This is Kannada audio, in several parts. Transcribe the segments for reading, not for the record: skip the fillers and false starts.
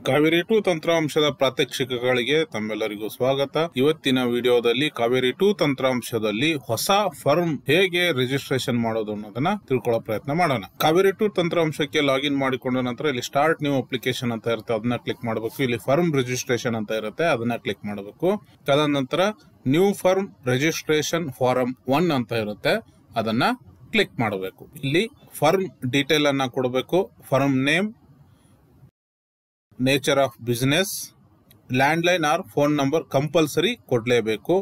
ಕಾವೇರಿ 2 ತಂತ್ರಾಂಶದ ಪ್ರಾತ್ಯಕ್ಷಿಕೆಗಳಿಗೆ ತಮ್ಮೆಲ್ಲರಿಗೂ ಸ್ವಾಗತ. ಇವತ್ತಿನ ವಿಡಿಯೋದಲ್ಲಿ ಕಾವೇರಿ 2 ತಂತ್ರಾಂಶದಲ್ಲಿ ಹೊಸ ಫರ್ಮ್ ಹೇಗೆ ರಿಜಿಸ್ಟ್ರೇಷನ್ ಮಾಡೋದು ಅನ್ನೋದನ್ನ ತಿಳ್ಕೊಳ್ಳೋ ಪ್ರಯತ್ನ ಮಾಡೋಣ. ಕಾವೇರಿ 2 ತಂತ್ರಾಂಶಕ್ಕೆ ಲಾಗಿನ್ ಮಾಡಿಕೊಂಡ ನಂತರ ಇಲ್ಲಿ ಸ್ಟಾರ್ಟ್ ನ್ಯೂ ಅಪ್ಲಿಕೇಶನ್ ಅಂತ ಇರುತ್ತೆ, ಅದನ್ನ ಕ್ಲಿಕ್ ಮಾಡಬೇಕು. ಇಲ್ಲಿ ಫರ್ಮ್ ರಿಜಿಸ್ಟ್ರೇಷನ್ ಅಂತ ಇರುತ್ತೆ, ಅದನ್ನ ಕ್ಲಿಕ್ ಮಾಡಬೇಕು. ತದನಂತರ ನ್ಯೂ ಫರ್ಮ್ ರಿಜಿಸ್ಟ್ರೇಷನ್ ಫಾರಂ 1 ಅಂತ ಇರುತ್ತೆ, ಅದನ್ನ ಕ್ಲಿಕ್ ಮಾಡಬೇಕು. ಇಲ್ಲಿ ಫರ್ಮ್ ಡೀಟೇಲ್ ಅನ್ನ ಕೊಡಬೇಕು. Firm name, nature of business, landline or phone number compulsory ಕೊಡಲೇಬೇಕು.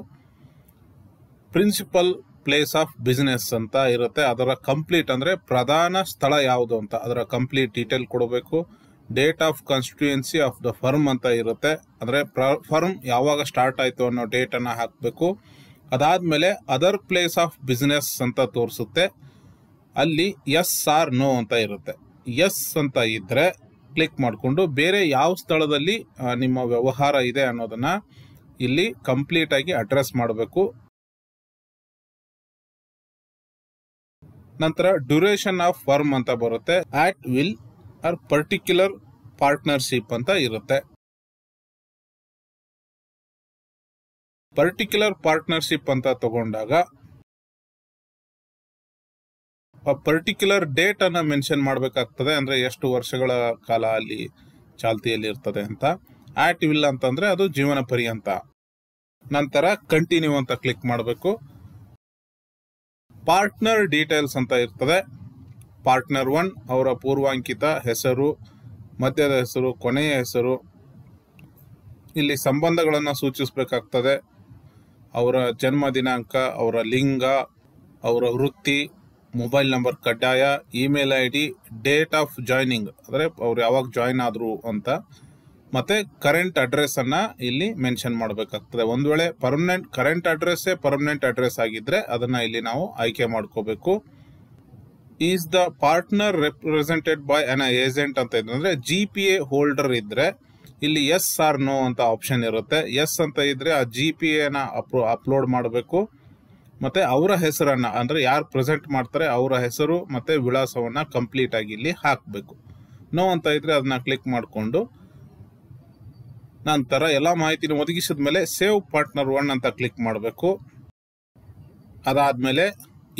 ಪ್ರಿನ್ಸಿಪಲ್ ಪ್ಲೇಸ್ ಆಫ್ ಬಿಸಿನೆಸ್ ಅಂತ ಇರುತ್ತೆ, ಅದರ ಕಂಪ್ಲೀಟ್ ಅಂದ್ರೆ ಪ್ರಧಾನ ಸ್ಥಳ ಯಾವುದು ಅಂತ ಅದರ ಕಂಪ್ಲೀಟ್ ಡೀಟೇಲ್ ಕೊಡಬೇಕು. Date of constituency of the firm ಅಂತ ಇರುತ್ತೆ, ಅಂದ್ರೆ ಫರ್ಮ್ ಯಾವಾಗ ಸ್ಟಾರ್ಟ್ ಆಯ್ತು ಅನ್ನೋ ಡೇಟ್ ಅನ್ನ ಹಾಕಬೇಕು. ಅದಾದ್ಮೇಲೆ ಅದರ್ ಪ್ಲೇಸ್ ಆಫ್ ಬಿಸಿನೆಸ್ ಅಂತ ತೋರಿಸುತ್ತೆ, ಅಲ್ಲಿ ಎಸ್ ಆರ್ ನೋ ಅಂತ ಇರುತ್ತೆ. ಎಸ್ ಅಂತ ಇದ್ರೆ ಕ್ಲಿಕ್ ಮಾಡಿಕೊಂಡು ಬೇರೆ ಯಾವ ಸ್ಥಳದಲ್ಲಿ ನಿಮ್ಮ ವ್ಯವಹಾರ ಇದೆ ಅನ್ನೋದನ್ನ ಇಲ್ಲಿ ಕಂಪ್ಲೀಟ್ ಆಗಿ ಅಡ್ರೆಸ್ ಮಾಡಬೇಕು. ನಂತರ ಡ್ಯೂರೇಷನ್ ಆಫ್ ಫರ್ಮ್ ಅಂತ ಬರುತ್ತೆ, ಆಟ್ ವಿಲ್ ಆರ್ ಪರ್ಟಿಕ್ಯುಲರ್ ಪಾರ್ಟ್ನರ್ಶಿಪ್ ಅಂತ ಇರುತ್ತೆ. ಪರ್ಟಿಕ್ಯುಲರ್ ಪಾರ್ಟ್ನರ್ಶಿಪ್ ಅಂತ ತಗೊಂಡಾಗ ಪರ್ಟಿಕ್ಯುಲರ್ ಡೇಟ್ ಅನ್ನ ಮೆನ್ಷನ್ ಮಾಡಬೇಕಾಗ್ತದೆ, ಅಂದ್ರೆ ಎಷ್ಟು ವರ್ಷಗಳ ಕಾಲ ಅಲ್ಲಿ ಚಾಲ್ತಿಯಲ್ಲಿ ಇರ್ತದೆ ಅಂತ. ಆಟ್ ವಿಲ್ ಅಂತಂದ್ರೆ ಅದು ಜೀವನ ಪರ್ಯಂತ. ನಂತರ ಕಂಟಿನ್ಯೂ ಅಂತ ಕ್ಲಿಕ್ ಮಾಡಬೇಕು. ಪಾರ್ಟ್ನರ್ ಡೀಟೇಲ್ಸ್ ಅಂತ ಇರ್ತದೆ. ಪಾರ್ಟ್ನರ್ 1 ಅವರ ಪೂರ್ವಾಂಕಿತ ಹೆಸರು, ಮಧ್ಯದ ಹೆಸರು, ಕೊನೆಯ ಹೆಸರು. ಇಲ್ಲಿ ಸಂಬಂಧಗಳನ್ನ ಸೂಚಿಸಬೇಕಾಗ್ತದೆ. ಅವರ ಜನ್ಮ ದಿನಾಂಕ, ಅವರ ಲಿಂಗ, ಅವರ ವೃತ್ತಿ, ಮೊಬೈಲ್ ನಂಬರ್ ಕಡ್ಡಾಯ, email I D, date of joining ಅಂದ್ರೆ ಅವ್ರು ಯಾವಾಗ ಜಾಯ್ನ್ ಆದ್ರು ಅಂತ, ಮತ್ತೆ ಕರೆಂಟ್ ಅಡ್ರೆಸ್ ಅನ್ನ ಇಲ್ಲಿ ಮೆನ್ಷನ್ ಮಾಡಬೇಕಾಗ್ತದೆ. ಒಂದ್ ವೇಳೆ ಕರೆಂಟ್ ಅಡ್ರೆಸ್ ಆಗಿದ್ರೆ ಅದನ್ನ ಇಲ್ಲಿ ನಾವು ಆಯ್ಕೆ ಮಾಡ್ಕೋಬೇಕು. Is the partner represented by an agent ಅಂತ ಇದ್ರೆ, ಅಂದ್ರೆ GPA ಹೋಲ್ಡರ್ ಇದ್ರೆ ಇಲ್ಲಿ ಎಸ್ ಆರ್ ನೋ ಅಂತ ಆಪ್ಷನ್ ಇರುತ್ತೆ. ಎಸ್ ಅಂತ ಇದ್ರೆ ಆ GPA ನ ಅಪ್ಲೋಡ್ ಮಾಡಬೇಕು. ಮತ್ತೆ ಅವರ ಹೆಸರನ್ನ ಅಂದ್ರೆ ಯಾರು ಪ್ರೆಸೆಂಟ್ ಮಾಡ್ತಾರೆ ಅವರ ಹೆಸರು ಮತ್ತೆ ವಿಳಾಸವನ್ನ ಕಂಪ್ಲೀಟ್ ಆಗಿ ಇಲ್ಲಿ ಹಾಕಬೇಕು. ನೋ ಅಂತ ಇದ್ರೆ ಅದನ್ನ ಕ್ಲಿಕ್ ಮಾಡಿಕೊಂಡು ನಂತರ ಎಲ್ಲಾ ಮಾಹಿತಿನ ಒದಗಿಸಿದ ಮೇಲೆ ಸೇವ್ ಪಾರ್ಟ್ನರ್ 1 ಅಂತ ಕ್ಲಿಕ್ ಮಾಡಬೇಕು. ಅದಾದ್ಮೇಲೆ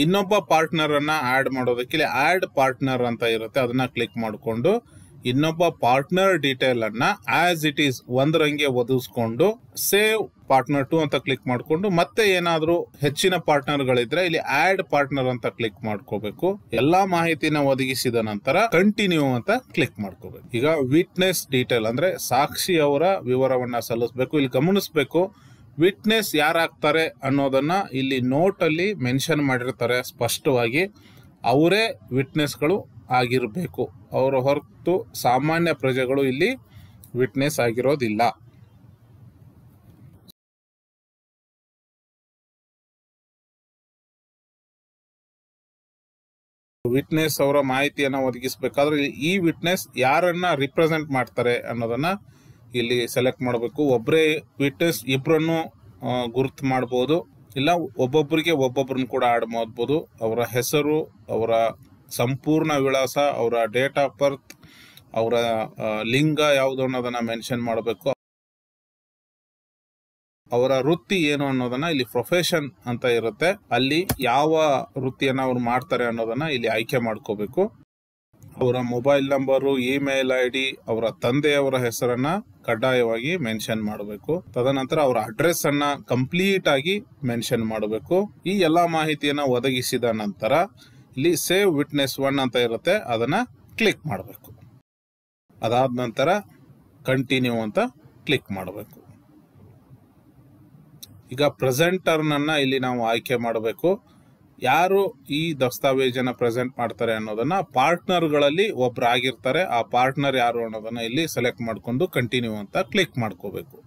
ಇನ್ನೊಬ್ಬ ಪಾರ್ಟ್ನರ್ ಅನ್ನ ಆಡ್ ಮಾಡೋದಕ್ಕೆ ಇಲ್ಲಿ ಆಡ್ ಪಾರ್ಟ್ನರ್ ಅಂತ ಇರುತ್ತೆ, ಅದನ್ನ ಕ್ಲಿಕ್ ಮಾಡಿಕೊಂಡು ಇನ್ನೊಬ್ಬ ಪಾರ್ಟ್ನರ್ ಡೀಟೇಲ್ ಅನ್ನ ಆಸ್ ಇಟ್ ಈಸ್ ಒಂದರಂಗೆ ಒದಗಿಸ್ಕೊಂಡು ಸೇವ್ ಪಾರ್ಟ್ನರ್ 2 ಅಂತ ಕ್ಲಿಕ್ ಮಾಡಿಕೊಂಡು ಮತ್ತೆ ಏನಾದ್ರೂ ಹೆಚ್ಚಿನ ಪಾರ್ಟ್ನರ್ ಗಳಿದ್ರೆ ಇಲ್ಲಿ ಆಡ್ ಪಾರ್ಟ್ನರ್ ಅಂತ ಕ್ಲಿಕ್ ಮಾಡ್ಕೋಬೇಕು. ಎಲ್ಲಾ ಮಾಹಿತಿನ ಒದಗಿಸಿದ ನಂತರ ಕಂಟಿನ್ಯೂ ಅಂತ ಕ್ಲಿಕ್ ಮಾಡ್ಕೋಬೇಕು. ಈಗ ವಿಟ್ನೆಸ್ ಡೀಟೇಲ್ ಅಂದ್ರೆ ಸಾಕ್ಷಿ ಅವರ ವಿವರವನ್ನ ಸಲ್ಲಿಸಬೇಕು. ಇಲ್ಲಿ ಗಮನಿಸಬೇಕು, ವಿಟ್ನೆಸ್ ಯಾರಾಗ್ತಾರೆ ಅನ್ನೋದನ್ನ ಇಲ್ಲಿ ನೋಟ್ ಅಲ್ಲಿ ಮೆನ್ಷನ್ ಮಾಡಿರ್ತಾರೆ ಸ್ಪಷ್ಟವಾಗಿ. ಅವರೇ ವಿಟ್ನೆಸ್ಗಳು ಆಗಿರಬೇಕು, ಅವರ ಹೊರತು ಸಾಮಾನ್ಯ ಪ್ರಜೆಗಳು ಇಲ್ಲಿ ವಿಟ್ನೆಸ್ ಆಗಿರೋದಿಲ್ಲ. ವಿಟ್ನೆಸ್ ಅವರ ಮಾಹಿತಿಯನ್ನ ಒದಗಿಸಬೇಕಾದ್ರೆ ಈ ವಿಟ್ನೆಸ್ ಯಾರನ್ನ ರಿಪ್ರೆಸೆಂಟ್ ಮಾಡ್ತಾರೆ ಅನ್ನೋದನ್ನ ಇಲ್ಲಿ ಸೆಲೆಕ್ಟ್ ಮಾಡಬೇಕು. ಒಬ್ಬರೇ ವಿಟ್ನೆಸ್ ಇಬ್ಬರನ್ನು ಗುರುತು ಮಾಡಬಹುದು, ಇಲ್ಲ ಒಬ್ಬೊಬ್ಬರನ್ನ ಕೂಡ ಆಡ್ ಮಾಡಬಹುದು. ಅವರ ಹೆಸರು, ಅವರ ಸಂಪೂರ್ಣ ವಿಳಾಸ, ಅವರ ಡೇಟ್ ಆಫ್ ಬರ್ತ್, ಅವರ ಲಿಂಗ ಯಾವುದು ಅನ್ನೋದನ್ನ ಮೆನ್ಷನ್ ಮಾಡಬೇಕು. ಅವರ ವೃತ್ತಿ ಏನು ಅನ್ನೋದನ್ನ ಇಲ್ಲಿ ಪ್ರೊಫೆಷನ್ ಅಂತ ಇರುತ್ತೆ, ಅಲ್ಲಿ ಯಾವ ವೃತ್ತಿಯನ್ನ ಅವ್ರು ಮಾಡ್ತಾರೆ ಅನ್ನೋದನ್ನ ಇಲ್ಲಿ ಆಯ್ಕೆ ಮಾಡ್ಕೋಬೇಕು. ಅವರ mobile number, email I D, ಅವರ ತಂದೆಯವರ ಹೆಸರನ್ನ ಕಡ್ಡಾಯವಾಗಿ ಮೆನ್ಷನ್ ಮಾಡಬೇಕು. ತದನಂತರ ಅವರ ಅಡ್ರೆಸ್ ಅನ್ನ ಕಂಪ್ಲೀಟ್ ಆಗಿ ಮೆನ್ಷನ್ ಮಾಡಬೇಕು. ಈ ಎಲ್ಲಾ ಮಾಹಿತಿಯನ್ನ ಒದಗಿಸಿದ ನಂತರ ಇಲ್ಲಿ ಸೇವ್ ವಿಟ್ನೆಸ್ 1 ಅಂತ ಇರುತ್ತೆ, ಅದನ್ನ ಕ್ಲಿಕ್ ಮಾಡಬೇಕು. ಅದಾದ ನಂತರ ಕಂಟಿನ್ಯೂ ಅಂತ ಕ್ಲಿಕ್ ಮಾಡಬೇಕು. ಈಗ ಪ್ರೆಸೆಂಟರ್ನನ್ನ ಇಲ್ಲಿ ನಾವು ಆಯ್ಕೆ ಮಾಡಬೇಕು. ಯಾರು ಈ ದಸ್ತಾವೇಜನ್ನ ಪ್ರೆಸೆಂಟ್ ಮಾಡ್ತಾರೆ ಅನ್ನೋದನ್ನ ಪಾರ್ಟ್ನರ್ಗಳಲ್ಲಿ ಒಬ್ಬರಾಗಿರ್ತಾರೆ, ಆ ಪಾರ್ಟ್ನರ್ ಯಾರು ಅನ್ನೋದನ್ನ ಇಲ್ಲಿ ಸೆಲೆಕ್ಟ್ ಮಾಡಿಕೊಂಡು ಕಂಟಿನ್ಯೂ ಅಂತ ಕ್ಲಿಕ್ ಮಾಡ್ಕೋಬೇಕು.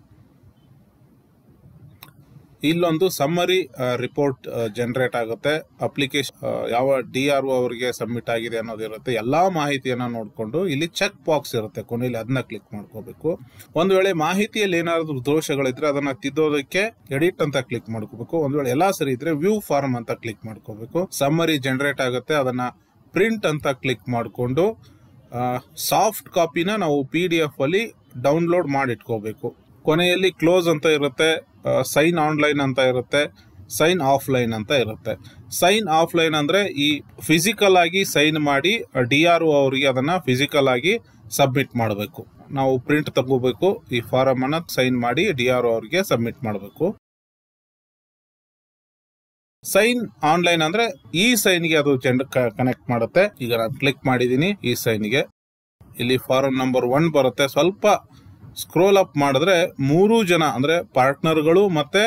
ಇಲ್ಲೊಂದು ಸಮ್ಮರಿ ರಿಪೋರ್ಟ್ ಜನರೇಟ್ ಆಗುತ್ತೆ. ಅಪ್ಲಿಕೇಶನ್ ಯಾವ DRO ಅವರಿಗೆ ಸಬ್ಮಿಟ್ ಆಗಿದೆ ಅನ್ನೋದಿರುತ್ತೆ. ಎಲ್ಲಾ ಮಾಹಿತಿಯನ್ನ ನೋಡಿಕೊಂಡು ಇಲ್ಲಿ ಚೆಕ್ ಬಾಕ್ಸ್ ಇರುತ್ತೆ ಕೊನೆಯಲ್ಲಿ, ಅದನ್ನ ಕ್ಲಿಕ್ ಮಾಡ್ಕೋಬೇಕು. ಒಂದ್ ವೇಳೆ ಮಾಹಿತಿಯಲ್ಲಿ ಏನಾದ್ರು ದೋಷಗಳಿದ್ರೆ ಅದನ್ನ ತಿದ್ದೋದಕ್ಕೆ ಎಡಿಟ್ ಅಂತ ಕ್ಲಿಕ್ ಮಾಡ್ಕೋಬೇಕು. ಒಂದ್ ವೇಳೆ ಎಲ್ಲಾ ಸರಿ ಇದ್ರೆ ವ್ಯೂ ಫಾರ್ಮ್ ಅಂತ ಕ್ಲಿಕ್ ಮಾಡ್ಕೋಬೇಕು. ಸಮ್ಮರಿ ಜನರೇಟ್ ಆಗುತ್ತೆ, ಅದನ್ನ ಪ್ರಿಂಟ್ ಅಂತ ಕ್ಲಿಕ್ ಮಾಡಿಕೊಂಡು ಸಾಫ್ಟ್ ಕಾಪಿನ ನಾವು PDF ಅಲ್ಲಿ ಡೌನ್ಲೋಡ್ ಮಾಡಿ ಇಟ್ಕೋಬೇಕು. ಕೊನೆಯಲ್ಲಿ ಕ್ಲೋಸ್ ಅಂತ ಇರುತ್ತೆ, ಸೈನ್ ಆನ್ಲೈನ್ ಅಂತ ಇರುತ್ತೆ, ಸೈನ್ ಆಫ್ಲೈನ್ ಅಂತ ಇರುತ್ತೆ. ಸೈನ್ ಆಫ್ಲೈನ್ ಅಂದರೆ ಈ ಫಿಸಿಕಲ್ ಆಗಿ ಸೈನ್ ಮಾಡಿ DRO ಅವರಿಗೆ ಅದನ್ನು ಫಿಸಿಕಲ್ ಆಗಿ ಸಬ್ಮಿಟ್ ಮಾಡಬೇಕು. ನಾವು ಪ್ರಿಂಟ್ ತಗೋಬೇಕು, ಈ ಫಾರಮ್ ಅನ್ನು ಸೈನ್ ಮಾಡಿ DRO ಅವರಿಗೆ ಸಬ್ಮಿಟ್ ಮಾಡಬೇಕು. ಸೈನ್ ಆನ್ಲೈನ್ ಅಂದ್ರೆ ಈ ಸೈನ್ಗೆ ಅದು ಕನೆಕ್ಟ್ ಮಾಡುತ್ತೆ. ಈಗ ನಾನು ಕ್ಲಿಕ್ ಮಾಡಿದ್ದೀನಿ ಈ ಸೈನ್ಗೆ. ಇಲ್ಲಿ ಫಾರಂ ನಂಬರ್ 1 ಬರುತ್ತೆ. ಸ್ವಲ್ಪ ಸ್ಕ್ರೋಲ್ ಅಪ್ ಮಾಡಿದ್ರೆ 3 ಜನ ಅಂದ್ರೆ ಪಾರ್ಟ್ನರ್ಗಳು ಮತ್ತೆ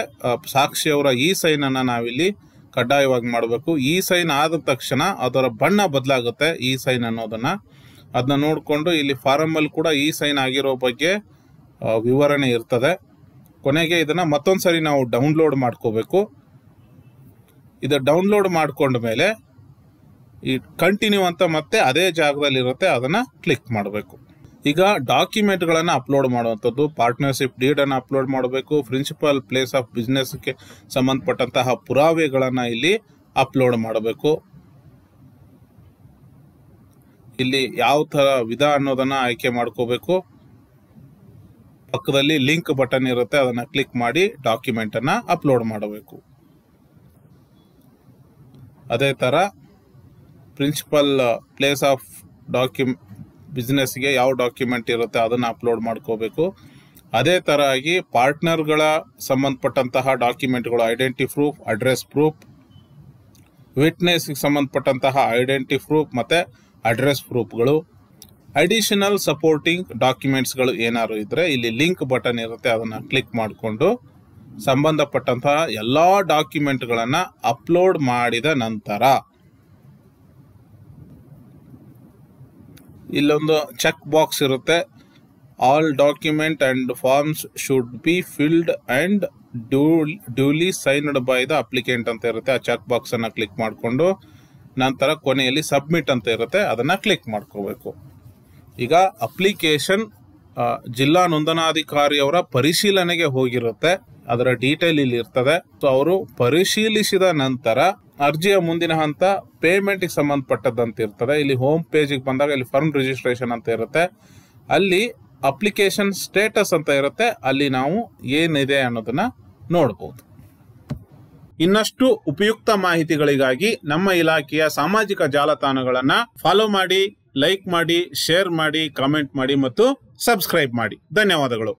ಸಾಕ್ಷಿಯವರ ಈ ಸೈನ್ ಅನ್ನ ನಾವಿಲ್ಲಿ ಕಡ್ಡಾಯವಾಗಿ ಮಾಡಬೇಕು. ಈ ಸೈನ್ ಆದ ತಕ್ಷಣ ಅದರ ಬಣ್ಣ ಬದಲಾಗುತ್ತೆ. ಈ ಸೈನ್ ಅದನ್ನ ನೋಡಿಕೊಂಡು ಇಲ್ಲಿ ಫಾರಂ ಅಲ್ಲಿ ಕೂಡ ಈ ಸೈನ್ ಆಗಿರೋ ಬಗ್ಗೆ ವಿವರಣೆ ಇರ್ತದೆ. ಕೊನೆಗೆ ಇದನ್ನ ಮತ್ತೊಂದ್ಸರಿ ನಾವು ಡೌನ್ಲೋಡ್ ಮಾಡ್ಕೋಬೇಕು. ಇದು ಡೌನ್ಲೋಡ್ ಮಾಡ್ಕೊಂಡ ಮೇಲೆ ಈ ಕಂಟಿನ್ಯೂ ಅಂತ ಮತ್ತೆ ಅದೇ ಜಾಗದಲ್ಲಿ ಇರುತ್ತೆ, ಅದನ್ನ ಕ್ಲಿಕ್ ಮಾಡಬೇಕು. ಈಗ ಡಾಕ್ಯುಮೆಂಟ್ಗಳನ್ನು ಅಪ್ಲೋಡ್ ಮಾಡುವಂಥದ್ದು, ಪಾರ್ಟ್ನರ್ಶಿಪ್ ಡೀಡ್ ಅನ್ನು ಅಪ್ಲೋಡ್ ಮಾಡಬೇಕು. ಪ್ರಿನ್ಸಿಪಲ್ ಪ್ಲೇಸ್ ಆಫ್ ಬಿಸ್ನೆಸ್ಗೆ ಸಂಬಂಧಪಟ್ಟಂತಹ ಪುರಾವೆಗಳನ್ನು ಇಲ್ಲಿ ಅಪ್ಲೋಡ್ ಮಾಡಬೇಕು. ಇಲ್ಲಿ ಯಾವ ಥರ ವಿಧ ಅನ್ನೋದನ್ನ ಆಯ್ಕೆ ಮಾಡ್ಕೋಬೇಕು. ಪಕ್ಕದಲ್ಲಿ ಲಿಂಕ್ ಬಟನ್ ಇರುತ್ತೆ, ಅದನ್ನ ಕ್ಲಿಕ್ ಮಾಡಿ ಡಾಕ್ಯುಮೆಂಟ್ ಅನ್ನ ಅಪ್ಲೋಡ್ ಮಾಡಬೇಕು. ಅದೇ ಥರ ಪ್ರಿನ್ಸಿಪಲ್ ಪ್ಲೇಸ್ ಆಫ್ ಬಿಸ್ನೆಸ್ಗೆ ಯಾವ ಡಾಕ್ಯುಮೆಂಟ್ ಇರುತ್ತೆ ಅದನ್ನು ಅಪ್ಲೋಡ್ ಮಾಡ್ಕೋಬೇಕು. ಅದೇ ಥರ ಆಗಿ ಪಾರ್ಟ್ನರ್ಗಳ ಸಂಬಂಧಪಟ್ಟಂತಹ ಡಾಕ್ಯುಮೆಂಟ್ಗಳು, ಐಡೆಂಟಿ ಪ್ರೂಫ್, ಅಡ್ರೆಸ್ ಪ್ರೂಫ್, ವಿಟ್ನೆಸ್ಗೆ ಸಂಬಂಧಪಟ್ಟಂತಹ ಐಡೆಂಟಿ ಪ್ರೂಫ್ ಮತ್ತು ಅಡ್ರೆಸ್ ಪ್ರೂಫ್ಗಳು, ಅಡಿಷನಲ್ ಸಪೋರ್ಟಿಂಗ್ ಡಾಕ್ಯುಮೆಂಟ್ಸ್ಗಳು ಏನಾದ್ರು ಇದ್ದರೆ ಇಲ್ಲಿ ಲಿಂಕ್ ಬಟನ್ ಇರುತ್ತೆ, ಅದನ್ನು ಕ್ಲಿಕ್ ಮಾಡಿಕೊಂಡು ಸಂಬಂಧಪಟ್ಟಂತಹ ಎಲ್ಲ ಡಾಕ್ಯುಮೆಂಟ್ಗಳನ್ನು ಅಪ್ಲೋಡ್ ಮಾಡಿದ ನಂತರ ಇಲ್ಲೊಂದು ಚೆಕ್ ಬಾಕ್ಸ್ ಇರುತ್ತೆ. All document and forms should be filled and duly signed by the applicant ಅಂತ ಇರುತ್ತೆ. ಆ ಚೆಕ್ ಬಾಕ್ಸ್ ಅನ್ನ ಕ್ಲಿಕ್ ಮಾಡಿಕೊಂಡು ನಂತರ ಕೊನೆಯಲ್ಲಿ ಸಬ್ಮಿಟ್ ಅಂತ ಇರುತ್ತೆ, ಅದನ್ನ ಕ್ಲಿಕ್ ಮಾಡ್ಕೋಬೇಕು. ಈಗ ಅಪ್ಲಿಕೇಶನ್ ಜಿಲ್ಲಾ ನೋಂದಣಾಧಿಕಾರಿಯವರ ಪರಿಶೀಲನೆಗೆ ಹೋಗಿರುತ್ತೆ, ಅದರ ಡೀಟೇಲ್ ಇಲ್ಲಿ ಇರ್ತದೆ. ಸೊ ಅವರು ಪರಿಶೀಲಿಸಿದ ನಂತರ ಅರ್ಜಿಯ ಮುಂದಿನ ಹಂತ ಪೇಮೆಂಟ್ಗೆ ಸಂಬಂಧಪಟ್ಟದ್ದಂತ ಇರ್ತದೆ. ಇಲ್ಲಿ ಹೋಮ್ ಪೇಜಿಗೆ ಬಂದಾಗ ಇಲ್ಲಿ ಫರ್ಮ್ ರಿಜಿಸ್ಟ್ರೇಷನ್ ಅಂತ ಇರುತ್ತೆ, ಅಲ್ಲಿ ಅಪ್ಲಿಕೇಶನ್ ಸ್ಟೇಟಸ್ ಅಂತ ಇರುತ್ತೆ, ಅಲ್ಲಿ ನಾವು ಏನಿದೆ ಅನ್ನೋದನ್ನ ನೋಡಬಹುದು. ಇನ್ನಷ್ಟು ಉಪಯುಕ್ತ ಮಾಹಿತಿಗಳಿಗಾಗಿ ನಮ್ಮ ಇಲಾಖೆಯ ಸಾಮಾಜಿಕ ಜಾಲತಾಣಗಳನ್ನ ಫಾಲೋ ಮಾಡಿ, ಲೈಕ್ ಮಾಡಿ, ಶೇರ್ ಮಾಡಿ, ಕಾಮೆಂಟ್ ಮಾಡಿ ಮತ್ತು ಸಬ್ಸ್ಕ್ರೈಬ್ ಮಾಡಿ. ಧನ್ಯವಾದಗಳು.